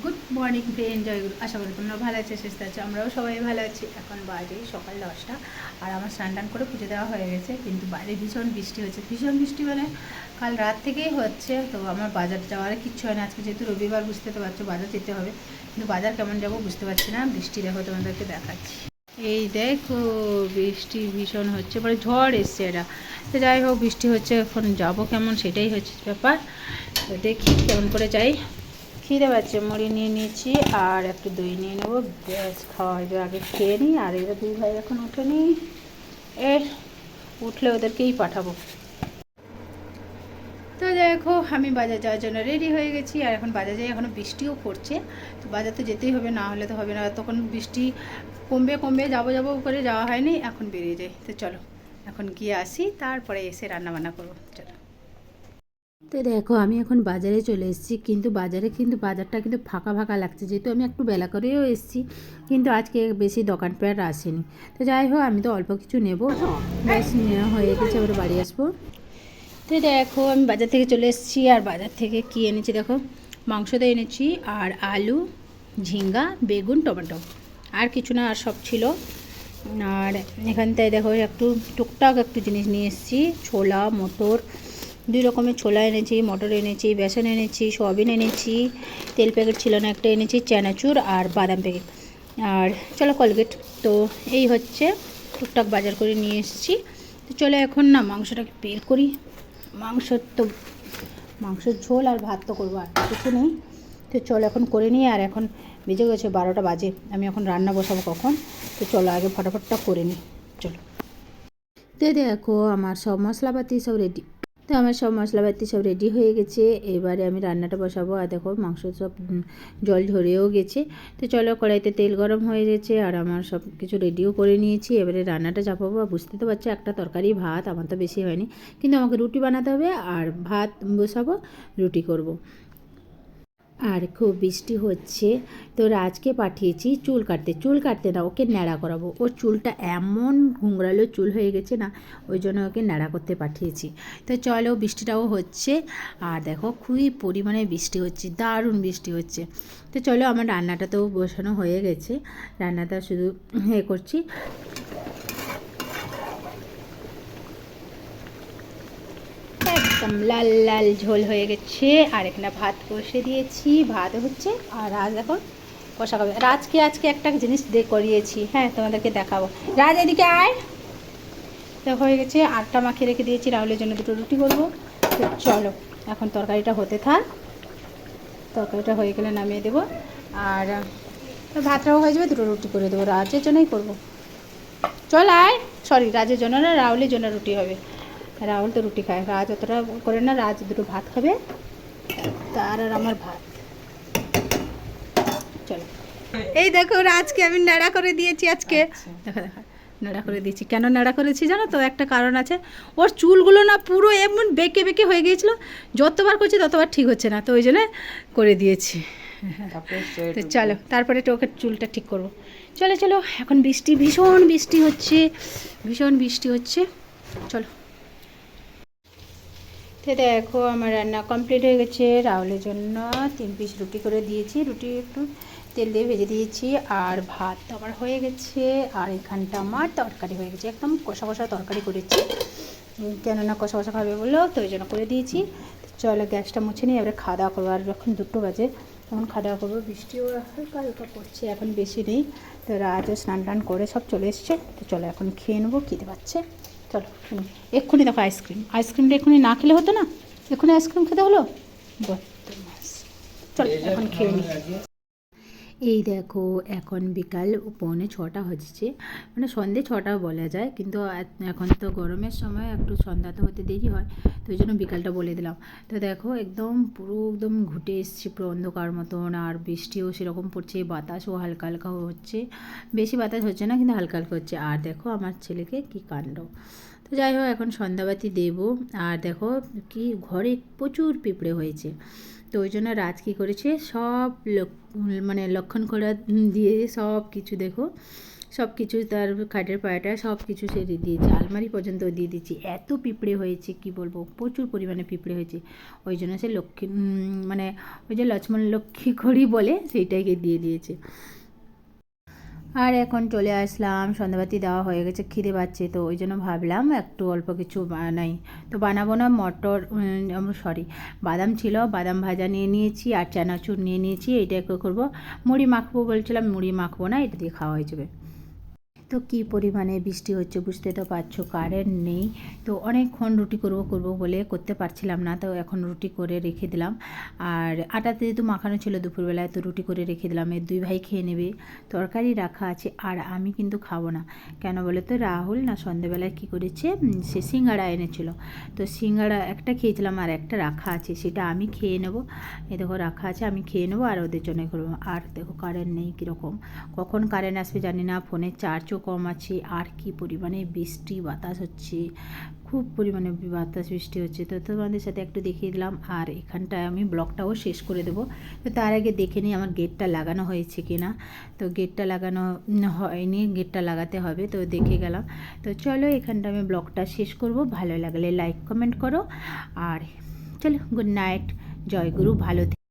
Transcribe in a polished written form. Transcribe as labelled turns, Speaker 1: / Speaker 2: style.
Speaker 1: Good morning friend, জয়গুরু। আশা করি তোমরা ভালো আছো, সুস্থ আছো। আমরাও সবাই ভালো আছি। এখন বাজে সকাল 10টা, আর আমার স্নান টান করে পুজো দেওয়া হয়ে গেছে। কিন্তু বাইরে ভীষণ বৃষ্টি হচ্ছে, ভীষণ বৃষ্টি মানে কাল রাত থেকেই হচ্ছে। তো আমার বাজার যাওয়ার কিচ্ছু হয় না। আজকে যেহেতু রবিবার, বুঝতে তো পারছো, বাজার যেতে হবে। কিন্তু বাজার কেমন যাবো বুঝতে পারছি না। বৃষ্টি দেখো, তোমাদেরকে দেখাচ্ছি। এই দেখো, বৃষ্টি ভীষণ হচ্ছে, মানে ঝড় এসছে এটা। তো যাই হোক, বৃষ্টি হচ্ছে, এখন যাবো কেমন সেটাই হচ্ছে ব্যাপার। তো দেখি কেমন করে যাই। খিদে পাচ্ছে, মুড়ি নিয়ে নিয়েছি আর একটু দই নিয়ে নেবো, ব্যাস খাওয়া হয়ে যাবে। আগে খেয়ে নিই। আর এরা দুই ভাই এখন ওঠেনি, এর উঠলে ওদেরকেই পাঠাবো। তো দেখো, আমি বাজার যাওয়ার জন্য রেডি হয়ে গেছি। আর এখন বাজার যাই, এখনও বৃষ্টিও পড়ছে। তো বাজার তো যেতেই হবে, না হলে তো হবে না। তখন বৃষ্টি কমবে কমবে যাবো যাবো করে যাওয়া হয়নি, এখন বেরিয়ে যাই। তো চলো এখন গিয়ে আসি, তারপরে এসে রান্নাবান্না করবো। চলো। তো দেখো, আমি এখন বাজারে চলে এসেছি। কিন্তু বাজারটা কিন্তু ফাঁকা ফাঁকা লাগছে, যেহেতু আমি একটু বেলা করেও এসেছি। কিন্তু আজকে বেশি দোকানপাট আসেনি। তো যাই হোক, আমি তো অল্প কিছু নেবো, ব্যাস নেওয়া হয়ে গেছে, এবার বাড়ি আসবো। তো দেখো, আমি বাজার থেকে চলে এসেছি। আর বাজার থেকে কী এনেছি দেখো, মাংস তো এনেছি, আর আলু, ঝিঙ্গা, বেগুন, টমেটো, আর কিছু না, আর সব ছিল। আর এখানটায় দেখো একটু টুকটাক একটু জিনিস নিয়ে এসেছি, ছোলা, মটর, দুই রকমের ছোলা এনেছি, মটর এনেছি, বেসন এনেছি, সয়াবিন এনেছি, তেল প্যাকেট ছিল না একটা এনেছি, চানাচুর আর বাদাম প্যাকেট, আর চলো কোলগেট। তো এই হচ্ছে টুকটাক বাজার করে নিয়ে এসেছি। তো চলো এখন না মাংসটাকে বের করি। তো মাংসের ঝোল আর ভাত তো করবো, আর কিছু নেই। তো চলো এখন করে নিই। আর এখন বেজে গেছে 12টা বাজে, আমি এখন রান্না বসাবো কখন। তো চলো আগে ফটাফটটা করে নিই, চলো। তো দেখো, আমার সব মশলাপাতি সব রেডি। তো আমার সব মশলাপাতি সব রেডি হয়ে গেছে। এবারে আমি রান্নাটা বসাবো। আর দেখো, মাংস সব জল ঝরেও গেছে। তো চলো, কড়াইতে তেল গরম হয়ে গেছে, আর আমার সব কিছু রেডিও করে নিয়েছি। এবারে রান্নাটা চাপাবো। বুঝতে তো পারছো, একটা তরকারি ভাত, আমার তো বেশি হয়নি, কিন্তু আমাকে রুটি বানাতে হবে। আর ভাত বসাবো, রুটি করব। আর খুব বৃষ্টি হচ্ছে। তো রাজকে পাঠিয়েছি চুল কাটতে না, ওকে ন্যাড়া করাবো। ওর চুলটা এমন ঘুংরালো চুল হয়ে গেছে না, ওই জন্য ওকে ন্যাড়া করতে পাঠিয়েছি। তো চলো, বৃষ্টিটাও হচ্ছে। আর দেখো, খুবই পরিমাণে বৃষ্টি হচ্ছে, দারুণ বৃষ্টি হচ্ছে। তো চলো, আমার রান্নাটা তো বসানো হয়ে গেছে, রান্নাটা শুধু করছি। একদম লাল লাল ঝোল হয়ে গেছে। আর এখানে ভাত বসে দিয়েছি, ভাত হচ্ছে। আর রাজ এখন কষা খাবে। রাজকে আজকে একটা জিনিস করিয়েছি, হ্যাঁ তোমাদেরকে দেখাবো। রাজ এদিকে আয়। তো হয়ে গেছে, আটটা মাখিয়ে রেখে দিয়েছি, রাহুলের জন্য দুটো রুটি করবো। তো চলো এখন তরকারিটা হতে থাক, তরকারিটা হয়ে গেলে নামিয়ে দেবো। আর ভাতটাও হয়ে যাবে, দুটো রুটি করে দেবো, রাজের জন্যই করবো। চল আয়। সরি, রাজের জন্য না, রাহুলের জন্য রুটি হবে। রাহুল তো রুটি খায়, রাজ অতটা করে না, রাজ দুটো ভাত খাবে, তার আর আমার ভাত। চলো, এই দেখো, রাজকে আমি নাড়া করে দিয়েছি আজকে। দেখা দেখা নাড়া করে দিয়েছি। কেন নাড়া করেছি জানো তো, একটা কারণ আছে। ওর চুলগুলো না পুরো এমন বেঁকে বেঁকে হয়ে গিয়েছিলো, যতবার করছি ততবার ঠিক হচ্ছে না, তো ওই জন্য করে দিয়েছি। তো চলো, তারপরে তো ওকে চুলটা ঠিক করবো। চলো চলো, এখন ভীষণ বৃষ্টি হচ্ছে, ভীষণ বৃষ্টি হচ্ছে। চলো। তো দেখো, আমার রান্না কমপ্লিট হয়ে গেছে। রাহুলের জন্য 3 পিস রুটি করে দিয়েছি, রুটি একটু তেল দিয়ে ভেজে দিয়েছি। আর ভাত তো আমার হয়ে গেছে। আর এখানটা আমার তরকারি হয়ে গেছে, একদম কষা কষা তরকারি করেছি, কেননা কষা কষা খাবে বললো, তো ওই জন্য করে দিয়েছি। চলো গ্যাসটা মুছে নিই, এবারে খাওয়া দাওয়া করবো। আর যখন 2টো বাজে তখন খাওয়া দাওয়া করবো। বৃষ্টিও হালকা হালকা পড়ছে, এখন বেশি নেই। তো রাজও স্নান টান করে সব চলে এসছে। তো চলো এখন খেয়ে নেবো, খিদে পাচ্ছে। চলো এক্ষুনি দেখো, আইসক্রিমটা এক্ষুনি না খেলে হতো না, এক্ষুনি আইসক্রিম খেতে হলো। বদমাস। চলো এখন খেয়ে নিই। এই দেখো, এখন বিকাল 5:45 হচ্ছে, মানে সন্ধে 6টা বলা যায়, কিন্তু এখন তো গরমের সময় একটু সন্ধ্যা তো হতে দেরি হয়, তো ওই জন্য বিকালটা বলে দিলাম। তো দেখো, একদম পুরো একদম ঘুটে এসছে, পুরো অন্ধকার মতন। আর বৃষ্টিও সেরকম পড়ছে, বাতাসও হালকা হালকা হচ্ছে, বেশি বাতাস হচ্ছে না, কিন্তু হালকা হালকা হচ্ছে। আর দেখো আমার ছেলেকে কি কাণ্ড। তো যাই হোক, এখন সন্ধ্যাবাতি দেবো। আর দেখো, কি ঘরে প্রচুর পিঁপড়ে হয়েছে। তো ওই জন্য রাজ কী করেছে, সব মানে লক্ষণ করা দিয়ে সব কিছু দেখো সব কিছু তার খাটের পায়াটা সব কিছু সে দিয়েছে, আলমারি পর্যন্ত দিয়ে দিচ্ছি। এত পিঁপড়ে হয়েছে কি বলবো, প্রচুর পরিমাণে পিঁপড়ে হয়েছে। ওই জন্য সে লক্ষ্মী মানে ওই যে লক্ষ্মণ লক্ষ্মী ঘড়ি বলে সেইটাকে দিয়ে দিয়েছে। আর এখন চলে আসলাম, সন্ধ্যাবাতি দেওয়া হয়ে গেছে, খিদে পাচ্ছে, তো ওই জন্য ভাবলাম একটু অল্প কিছু বানাই। তো বানাবো না মটর, সরি বাদাম ছিল, বাদাম ভাজা নিয়ে নিয়েছি আর চানাচুর নিয়ে নিয়েছি। এইটা করবো, মুড়ি মাখবো বলছিলাম, মুড়ি মাখবো না, এটা দিয়ে খাওয়া হয়ে যাবে। তো কী পরিমাণে বৃষ্টি হচ্ছে বুঝতে তো পারছো, কারেন্ট নেই। তো অনেকক্ষণ রুটি করব বলে করতে পারছিলাম না, তো এখন রুটি করে রেখে দিলাম। আর আটাতে যেহেতু মাখানো ছিল দুপুরবেলায়, তো রুটি করে রেখে দিলাম। এর দুই ভাই খেয়ে নেবে, তরকারি রাখা আছে। আর আমি কিন্তু খাবো না, কেন বলে তো রাহুল না সন্ধ্যেবেলায় কী করেছে, সে সিঙ্গাড়া এনেছিল, তো সিঙ্গাড়া একটা খেয়েছিলাম আর একটা রাখা আছে, সেটা আমি খেয়ে নেবো। এ দেখো রাখা আছে, আমি খেয়ে নেবো আর ওদের জন্য করবো। আর দেখো কারেন্ট নেই, কীরকম কখন কারেন্ট আসবে জানি না, ফোনের চার্জও কম আছে। আর কি পরিমাণে বৃষ্টি বাতাস হচ্ছে, খুব পরিমাণে বাতাস বৃষ্টি হচ্ছে। তো তোমাদের সাথে একটু দেখিয়ে দিলাম, আর এখানটায় আমি ব্লগটাও শেষ করে দেবো। তো তার আগে দেখে নিই আমার গেটটা লাগানো হয়েছে কি না। তো গেটটা লাগানো হয়নি, গেটটা লাগাতে হবে, তো দেখে গেলাম। তো চলো এখানটা আমি ব্লগটা শেষ করব, ভালো লাগলে লাইক কমেন্ট করো। আর চলো গুড নাইট, জয়গুরু, ভালো